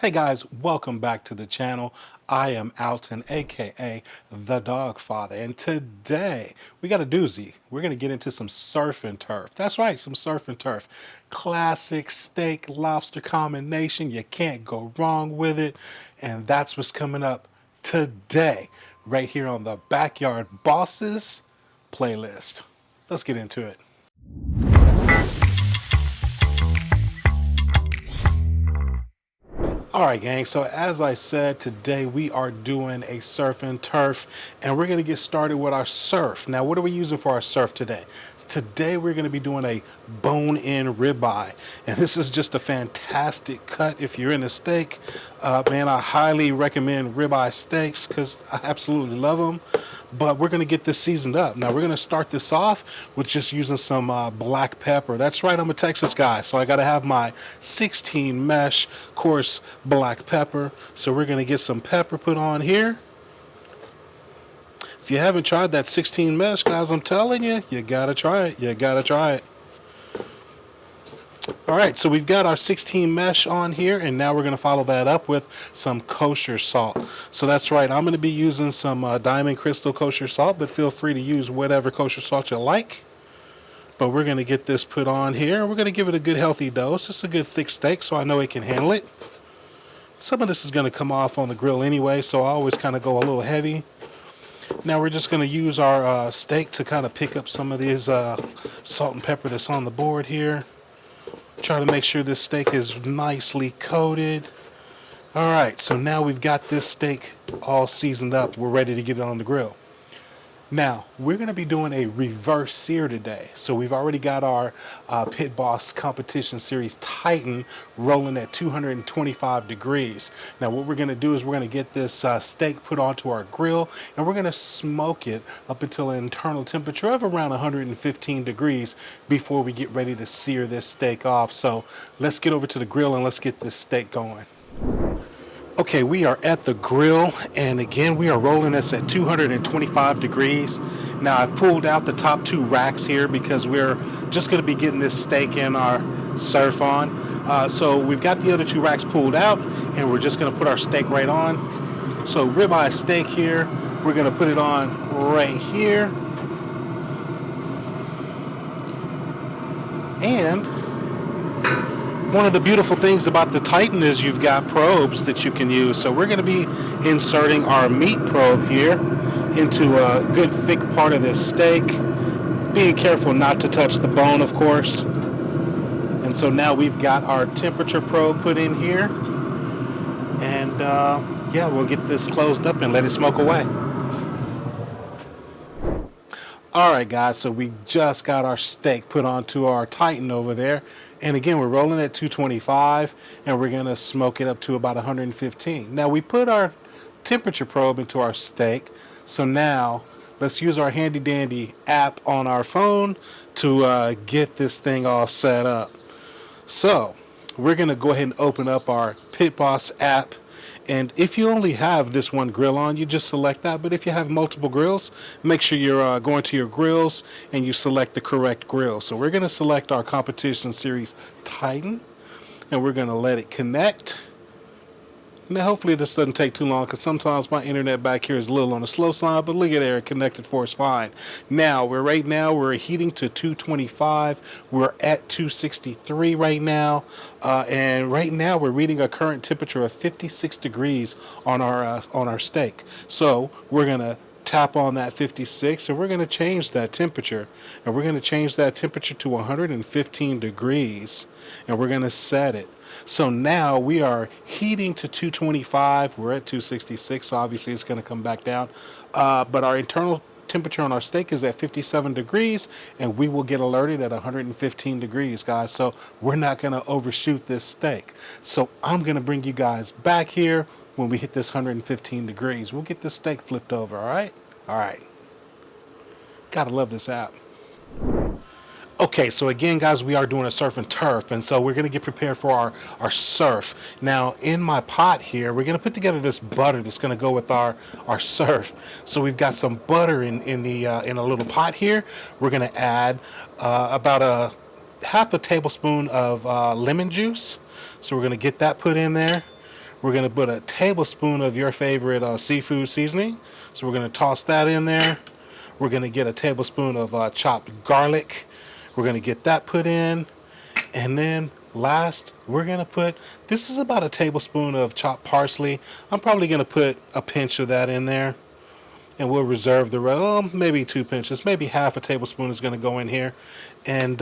Hey guys, welcome back to the channel. I am Alton, aka the Dog Father, and today we got a doozy. We're gonna get into some surf and turf. That's right, some surf and turf. Classic steak lobster combination. You can't go wrong with it, and that's what's coming up today, right here on the Backyard Bosses playlist. Let's get into it. All right, gang. So as I said, today we are doing a surf and turf, and we're going to get started with our surf. Now, what are we using for our surf today? Today we're going to be doing a bone-in ribeye, and this is just a fantastic cut if you're into steak. Man, I highly recommend ribeye steaks because I absolutely love them. But we're going to get this seasoned up. Now, we're going to start this off with just using some black pepper. That's right, I'm a Texas guy, so I got to have my 16 mesh coarse black pepper. So we're going to get some pepper put on here. If you haven't tried that 16 mesh, guys, I'm telling you, you got to try it. You got to try it. All right, so we've got our 16 mesh on here, and now we're going to follow that up with some kosher salt. So that's right, I'm going to be using some Diamond Crystal kosher salt, but feel free to use whatever kosher salt you like. But we're going to get this put on here. We're going to give it a good healthy dose. It's a good thick steak, so I know it can handle it. Some of this is going to come off on the grill anyway, so I always kind of go a little heavy. Now we're just going to use our steak to kind of pick up some of these salt and pepper that's on the board here. Try to make sure this steak is nicely coated. All right, so now we've got this steak all seasoned up. We're ready to get it on the grill. Now, we're going to be doing a reverse sear today. So we've already got our Pit Boss Competition Series Titan rolling at 225 degrees. Now, what we're going to do is we're going to get this steak put onto our grill, and we're going to smoke it up until an internal temperature of around 115 degrees before we get ready to sear this steak off. So let's get over to the grill and let's get this steak going. Okay, we are at the grill, and again, we are rolling this at 225 degrees. Now, I've pulled out the top two racks here because we're just going to be getting this steak in our surf on. So we've got the other two racks pulled out, and we're just going to put our steak right on. So ribeye steak here, we're going to put it on right here. And one of the beautiful things about the Titan is you've got probes that you can use. So we're going to be inserting our meat probe here into a good thick part of this steak. Being careful not to touch the bone, of course. And so now we've got our temperature probe put in here. And yeah, we'll get this closed up and let it smoke away. All right, guys, so we just got our steak put onto our Titan over there. And again, we're rolling at 225, and we're going to smoke it up to about 115. Now, we put our temperature probe into our steak. So now, let's use our handy-dandy app on our phone to get this thing all set up. So, we're going to go ahead and open up our Pit Boss app. And if you only have this one grill on, you just select that. But if you have multiple grills, make sure you're going to your grills and you select the correct grill. So we're going to select our Competition Series Titan, and we're going to let it connect. Now, hopefully this doesn't take too long because sometimes my internet back here is a little on the slow side, but look at there, it connected for us fine. Now, we're heating to 225. We're at 263 right now. And right now we're reading a current temperature of 56 degrees on our steak. So we're going to tap on that 56, and we're going to change that temperature. And we're going to change that temperature to 115 degrees. And we're going to set it. So now we are heating to 225. We're at 266, so obviously it's going to come back down. But our internal temperature on our steak is at 57 degrees, and we will get alerted at 115 degrees, guys. So we're not going to overshoot this steak. So I'm going to bring you guys back here when we hit this 115 degrees. We'll get this steak flipped over, all right? All right. Gotta love this app. Okay, so again, guys, we are doing a surf and turf, and so we're going to get prepared for our surf. Now, in my pot here, we're going to put together this butter that's going to go with our surf. So we've got some butter in a little pot here. We're going to add about a half a tablespoon of lemon juice. So we're going to get that put in there. We're going to put a tablespoon of your favorite seafood seasoning. So we're going to toss that in there. We're going to get a tablespoon of chopped garlic. We're going to get that put in. And then last, we're going to put, this is about a tablespoon of chopped parsley. I'm probably going to put a pinch of that in there. And we'll reserve the rest, maybe 2 pinches, maybe half a tablespoon is going to go in here. And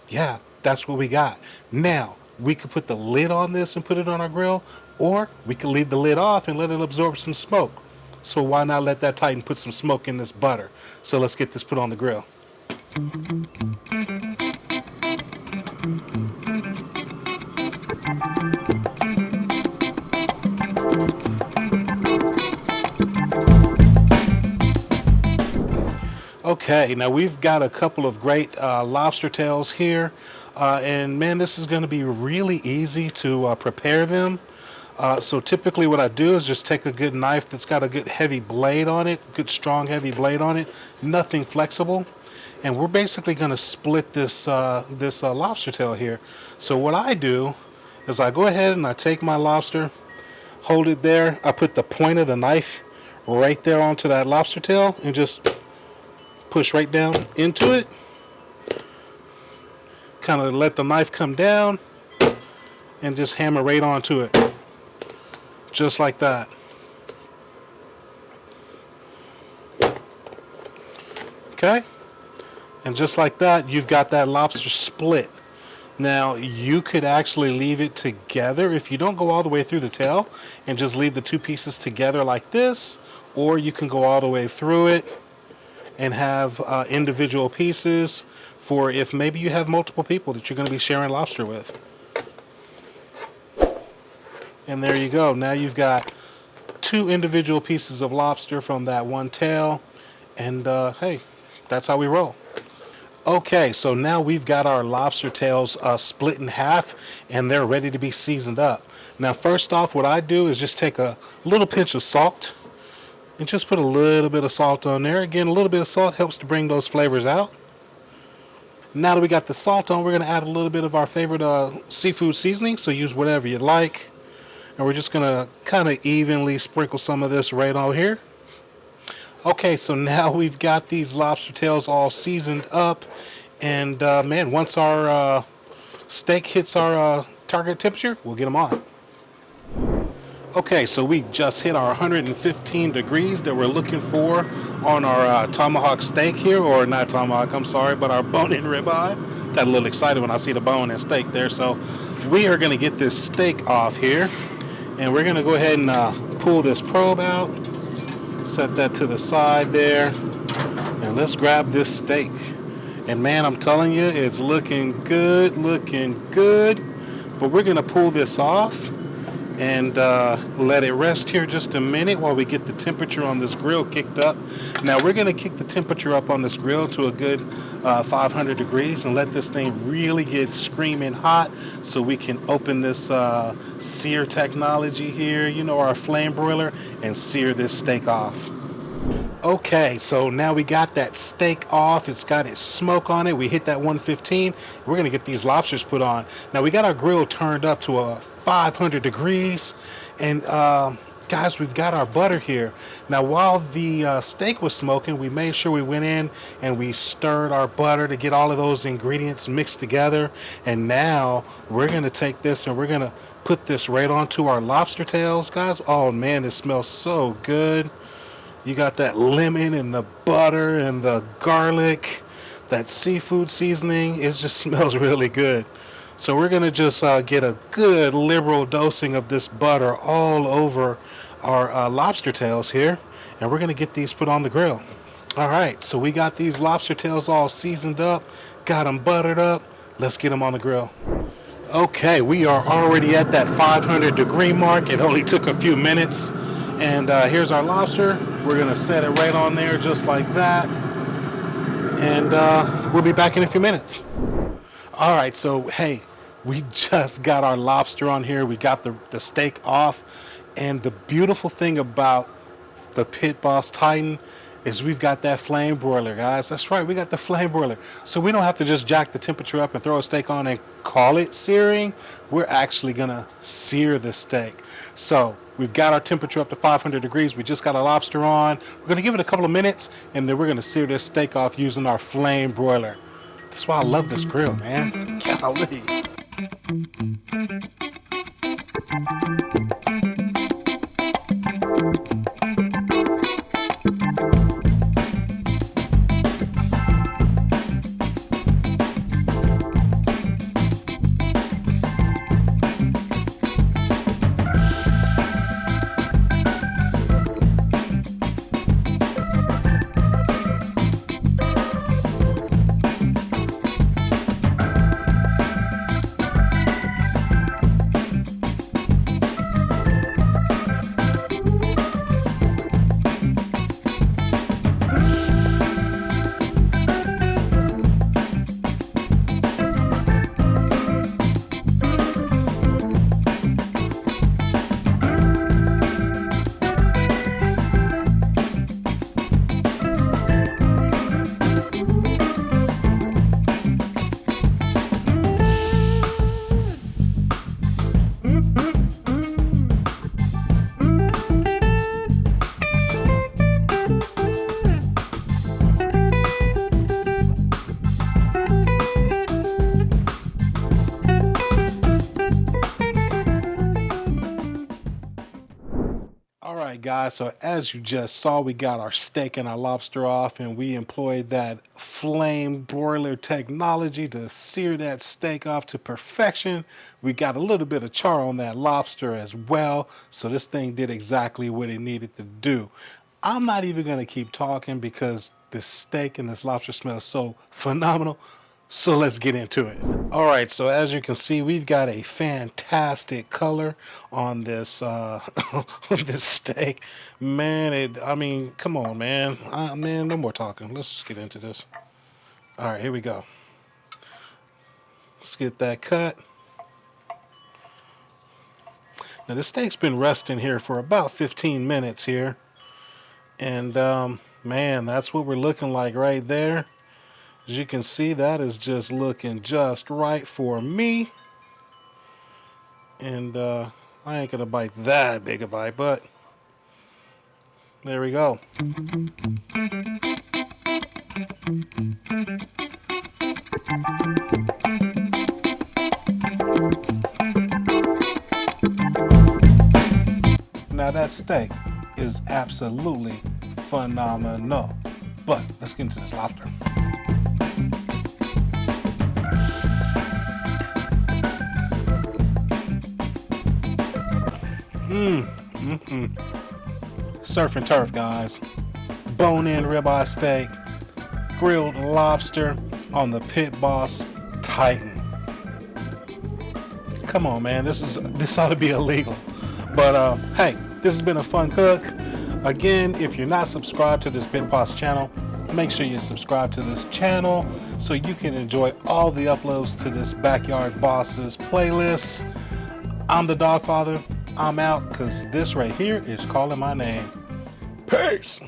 yeah, that's what we got. Now, we could put the lid on this and put it on our grill, or we could leave the lid off and let it absorb some smoke. So why not let that tighten put some smoke in this butter? So let's get this put on the grill. Okay, now we've got a couple of great lobster tails here, and man, this is going to be really easy to prepare them. So typically what I do is just take a good knife that's got a good heavy blade on it, good strong heavy blade on it, nothing flexible, and we're basically going to split this lobster tail here. So what I do is I go ahead and I take my lobster, hold it there, I put the point of the knife right there onto that lobster tail and just push right down into it, kind of let the knife come down and just hammer right onto it, just like that. Okay, and just like that, you've got that lobster split. Now you could actually leave it together if you don't go all the way through the tail and just leave the two pieces together like this, or you can go all the way through it and have individual pieces for if maybe you have multiple people that you're going to be sharing lobster with. And there you go. Now you've got 2 individual pieces of lobster from that one tail, and hey, that's how we roll. Okay, so now we've got our lobster tails split in half, and they're ready to be seasoned up. Now first off, what I do is just take a little pinch of salt and just put a little bit of salt on there. Again, a little bit of salt helps to bring those flavors out. Now that we got the salt on, we're going to add a little bit of our favorite seafood seasoning, so use whatever you like. And we're just going to kind of evenly sprinkle some of this right on here. Okay, so now we've got these lobster tails all seasoned up. And man, once our steak hits our target temperature, we'll get them on. Okay, so we just hit our 115 degrees that we're looking for on our tomahawk steak here, or not tomahawk, I'm sorry, but our bone-in ribeye. Got a little excited when I see the bone and steak there. So we are going to get this steak off here, and we're going to go ahead and pull this probe out, set that to the side there, and let's grab this steak. And man, I'm telling you, it's looking good, but we're going to pull this off and let it rest here just a minute while we get the temperature on this grill kicked up. Now we're going to kick the temperature up on this grill to a good 500 degrees and let this thing really get screaming hot so we can open this sear technology here, you know, our flame broiler, and sear this steak off. Okay, so now we got that steak off. It's got its smoke on it. We hit that 115. We're going to get these lobsters put on. Now we got our grill turned up to a 500 degrees. And guys, we've got our butter here. Now while the steak was smoking, we made sure we went in and we stirred our butter to get all of those ingredients mixed together. And now we're going to take this and we're going to put this right onto our lobster tails, guys. Oh man, it smells so good. You got that lemon and the butter and the garlic, that seafood seasoning. It just smells really good. So we're going to just get a good liberal dosing of this butter all over our lobster tails here. And we're going to get these put on the grill. All right, so we got these lobster tails all seasoned up, got them buttered up. Let's get them on the grill. Okay, we are already at that 500 degree mark. It only took a few minutes. And here's our lobster. We're going to set it right on there just like that. And we'll be back in a few minutes. All right, so hey, we just got our lobster on here. We got the steak off. And the beautiful thing about the Pit Boss Titan is we've got that flame broiler, guys. That's right, we got the flame broiler. So we don't have to just jack the temperature up and throw a steak on and call it searing. We're actually gonna sear the steak. So we've got our temperature up to 500 degrees. We just got our lobster on. We're gonna give it a couple of minutes, and then we're gonna sear this steak off using our flame broiler. That's why I love this grill, man. Golly. Alright guys, so as you just saw, we got our steak and our lobster off, and we employed that flame broiler technology to sear that steak off to perfection. We got a little bit of char on that lobster as well, so this thing did exactly what it needed to do. I'm not even going to keep talking because this steak and this lobster smells so phenomenal. So let's get into it. All right, so as you can see, we've got a fantastic color on this on this steak. Man, I mean, come on, man. Man, no more talking. Let's just get into this. All right, here we go. Let's get that cut. Now, the steak's been resting here for about 15 minutes here. And, man, that's what we're looking like right there. As you can see, that is just looking just right for me. And I ain't gonna bite that big a bite, but there we go. Now that steak is absolutely phenomenal. But let's get into this lobster. Surf and turf, guys. Bone-in ribeye steak, grilled lobster on the Pit Boss Titan. Come on, man, this ought to be illegal. But hey, this has been a fun cook. Again, if you're not subscribed to this Pit Boss channel, make sure you subscribe to this channel so you can enjoy all the uploads to this Backyard Bosses playlist. I'm the Dog Father. I'm out because this right here is calling my name. Peace.